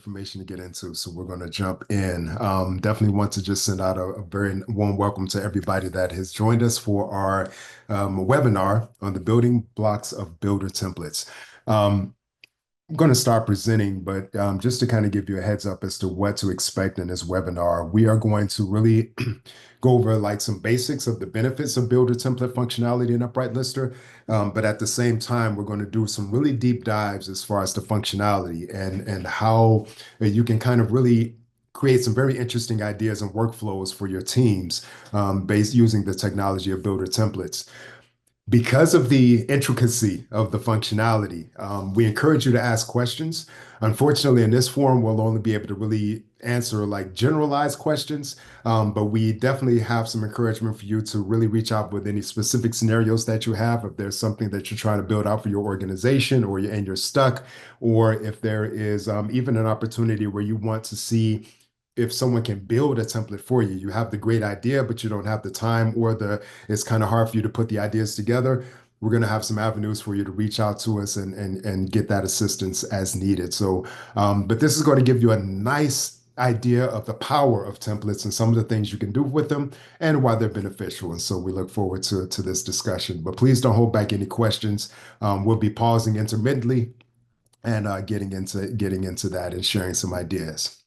information to get into, so we're going to jump in. Definitely want to just send out a very warm welcome to everybody that has joined us for our webinar on the building blocks of builder templates. I'm going to start presenting, but just to kind of give you a heads up as to what to expect in this webinar, we are going to really go over like some basics of the benefits of builder template functionality in Upright Lister. But at the same time, we're going to do some really deep dives as far as the functionality and how you can kind of really create some very interesting ideas and workflows for your teams based using the technology of builder templates. Because of the intricacy of the functionality, we encourage you to ask questions. Unfortunately, in this forum, we'll only be able to really answer like generalized questions, but we definitely have some encouragement for you to really reach out with any specific scenarios that you have. If there's something that you're trying to build out for your organization and you're stuck, or if there is even an opportunity where you want to see if someone can build a template for you. You have the great idea, but you don't have the time or it's kind of hard for you to put the ideas together. We're going to have some avenues for you to reach out to us and get that assistance as needed. So, but this is going to give you a nice idea of the power of templates and some of the things you can do with them and why they're beneficial. And so we look forward to this discussion, but please don't hold back any questions. We'll be pausing intermittently and getting into that and sharing some ideas.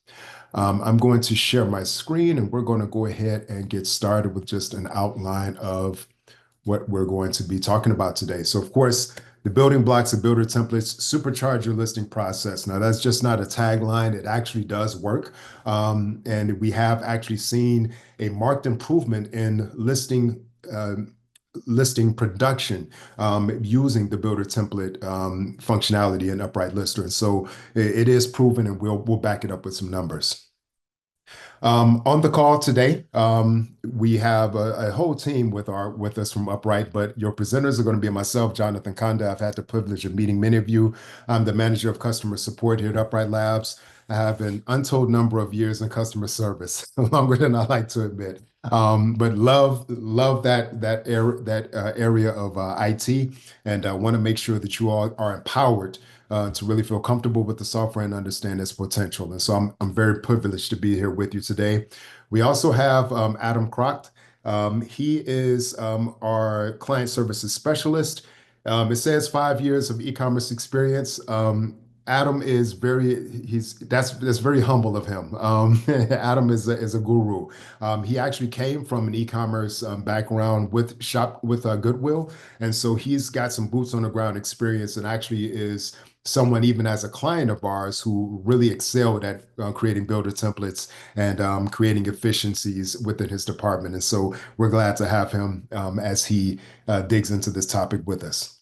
I'm going to share my screen and we're going to go ahead and get started with just an outline of what we're going to be talking about today. So of course, the building blocks of builder templates supercharge your listing process. Now that's just not a tagline. It actually does work. And we have actually seen a marked improvement in listing production using the builder template functionality in Upright Lister. And so it is proven, and we'll back it up with some numbers. On the call today, we have a whole team with us from Upright, but your presenters are going to be myself, Jonathan Conda. I've had the privilege of meeting many of you. I'm the manager of customer support here at Upright Labs. I have an untold number of years in customer service, longer than I like to admit. But love that area of IT, and I want to make sure that you all are empowered to really feel comfortable with the software and understand its potential. And so I'm very privileged to be here with you today. We also have Adam Crocht. He is our client services specialist. It says 5 years of e-commerce experience. Adam is that's very humble of him. Adam is a guru. He actually came from an e-commerce background with Goodwill, and so he's got some boots on the ground experience, and actually is someone even as a client of ours who really excelled at creating builder templates and creating efficiencies within his department. And so we're glad to have him as he digs into this topic with us.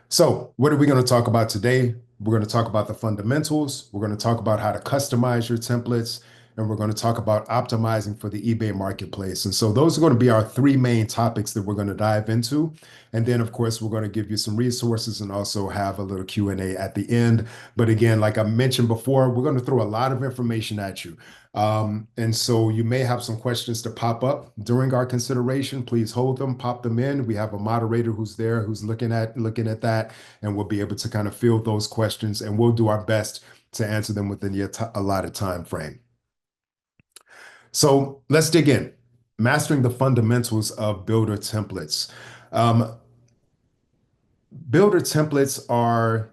So what are we going to talk about today? We're going to talk about the fundamentals. We're going to talk about how to customize your templates, and we're going to talk about optimizing for the eBay marketplace. And so those are going to be our three main topics that we're going to dive into. And then, of course, we're going to give you some resources and also have a little Q&A at the end. But again, like I mentioned before, we're going to throw a lot of information at you. And so you may have some questions to pop up during our consideration. Please hold them, pop them in. We have a moderator who's there, who's looking at that, and we'll be able to kind of field those questions, and we'll do our best to answer them within the allotted time frame. So let's dig in. Mastering the fundamentals of builder templates. Builder templates are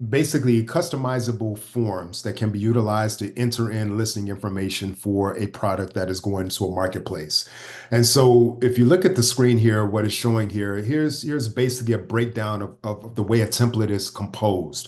basically customizable forms that can be utilized to enter in listing information for a product that is going to a marketplace. And so if you look at the screen here, what is showing here, here's basically a breakdown of the way a template is composed.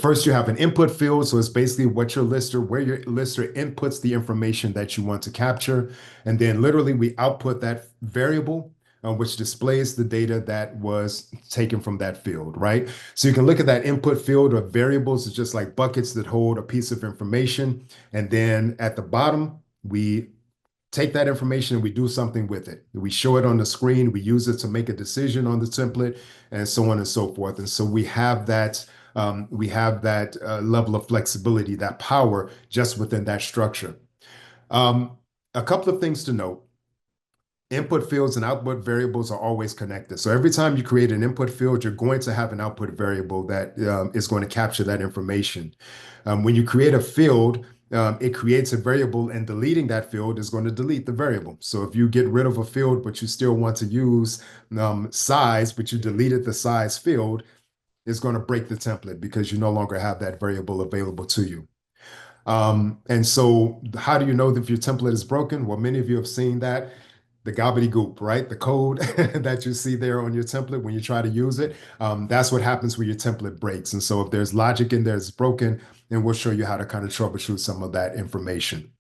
First, you have an input field. So it's basically where your lister inputs the information that you want to capture. And then literally we output that variable, which displays the data that was taken from that field, right? So you can look at that input field of variables. It's just like buckets that hold a piece of information. And then at the bottom, we take that information and we do something with it. We show it on the screen. We use it to make a decision on the template and so on and so forth. And so we have that level of flexibility, that power just within that structure. A couple of things to note. Input fields and output variables are always connected. So every time you create an input field, you're going to have an output variable that is going to capture that information. When you create a field, it creates a variable, and deleting that field is going to delete the variable. So if you get rid of a field, but you still want to use size, but you deleted the size field, it's going to break the template because you no longer have that variable available to you. And so how do you know if your template is broken? Well, many of you have seen that, the gobbledygook, right? The code that you see there on your template when you try to use it. That's what happens when your template breaks. And so if there's logic in there that's broken, then we'll show you how to kind of troubleshoot some of that information.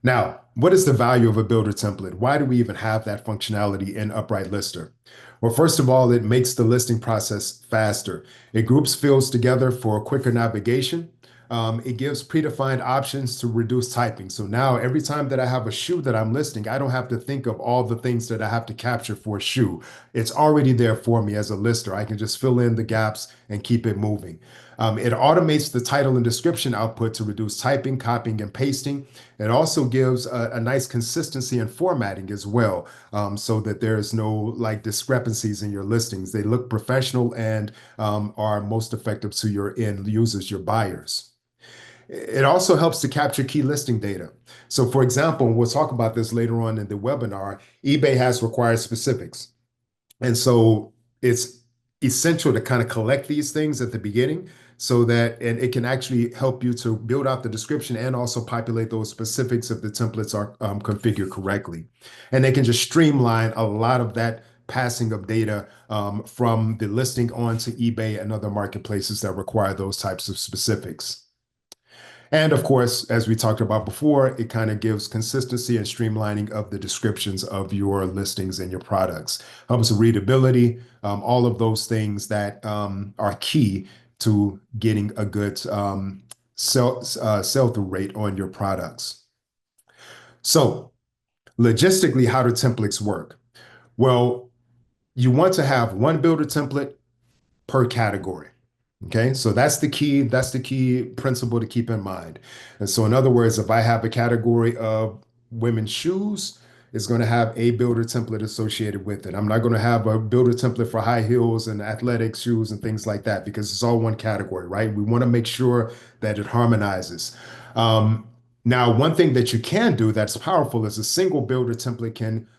Now, what is the value of a builder template? Why do we even have that functionality in Upright Lister? Well, first of all, it makes the listing process faster. It groups fields together for quicker navigation. It gives predefined options to reduce typing. So now every time that I have a shoe that I'm listing, I don't have to think of all the things that I have to capture for a shoe. It's already there for me as a lister. I can just fill in the gaps and keep it moving. It automates the title and description output to reduce typing, copying, and pasting. It also gives a nice consistency in formatting as well, so that there's no like discrepancies in your listings. They look professional and are most effective to your end users, your buyers. It also helps to capture key listing data. So for example, we'll talk about this later on in the webinar, eBay has required specifics. And so it's essential to kind of collect these things at the beginning so that, and it can actually help you to build out the description and also populate those specifics if the templates are configured correctly. And they can just streamline a lot of that passing of data from the listing onto eBay and other marketplaces that require those types of specifics. And of course, as we talked about before, it kind of gives consistency and streamlining of the descriptions of your listings and your products. Helps with readability, all of those things that are key to getting a good sell-through rate on your products. So logistically, how do templates work? Well, you want to have one builder template per category. Okay, so that's the key principle to keep in mind. And so in other words, if I have a category of women's shoes, it's going to have a builder template associated with it. I'm not going to have a builder template for high heels and athletic shoes and things like that because it's all one category, right? We want to make sure that it harmonizes. Now, one thing that you can do that's powerful is a single builder template can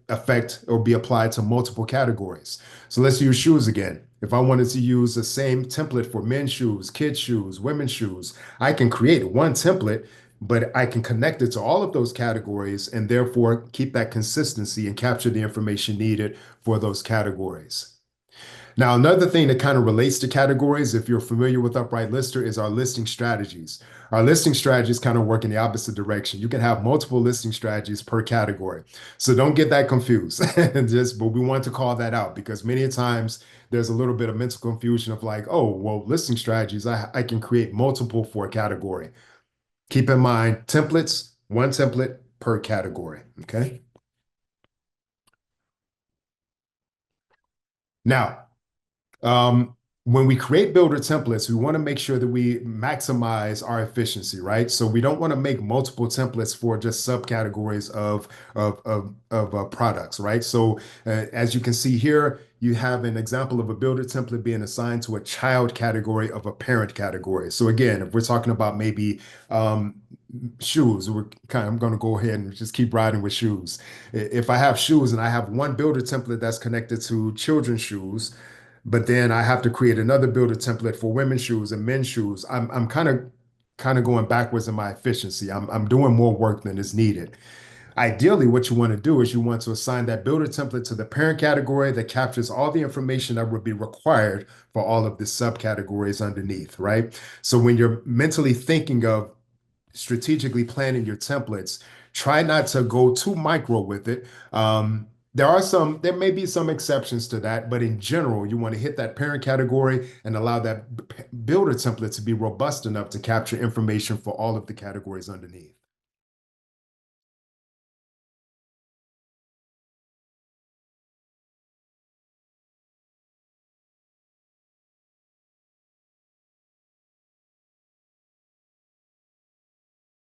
affect or be applied to multiple categories. So let's use shoes again. If I wanted to use the same template for men's shoes, kids' shoes, women's shoes, I can create one template, but I can connect it to all of those categories and therefore keep that consistency and capture the information needed for those categories. Now, another thing that kind of relates to categories, if you're familiar with Upright Lister, is our listing strategies. Our listing strategies kind of work in the opposite direction. You can have multiple listing strategies per category. So don't get that confused. But we want to call that out because many times there's a little bit of mental confusion of like, oh, well, listing strategies, I can create multiple for a category. Keep in mind, templates, one template per category, okay? Now, when we create builder templates, we want to make sure that we maximize our efficiency, right? So we don't want to make multiple templates for just subcategories of products, right? So as you can see here, you have an example of a builder template being assigned to a child category of a parent category. So again, if we're talking about maybe shoes, I'm going to go ahead and just keep riding with shoes. If I have shoes and I have one builder template that's connected to children's shoes, but then I have to create another builder template for women's shoes and men's shoes. I'm kind of going backwards in my efficiency. I'm doing more work than is needed. Ideally, what you want to do is you want to assign that builder template to the parent category that captures all the information that would be required for all of the subcategories underneath, right? So when you're mentally thinking of strategically planning your templates, try not to go too micro with it. There may be some exceptions to that, but in general, you want to hit that parent category and allow that builder template to be robust enough to capture information for all of the categories underneath.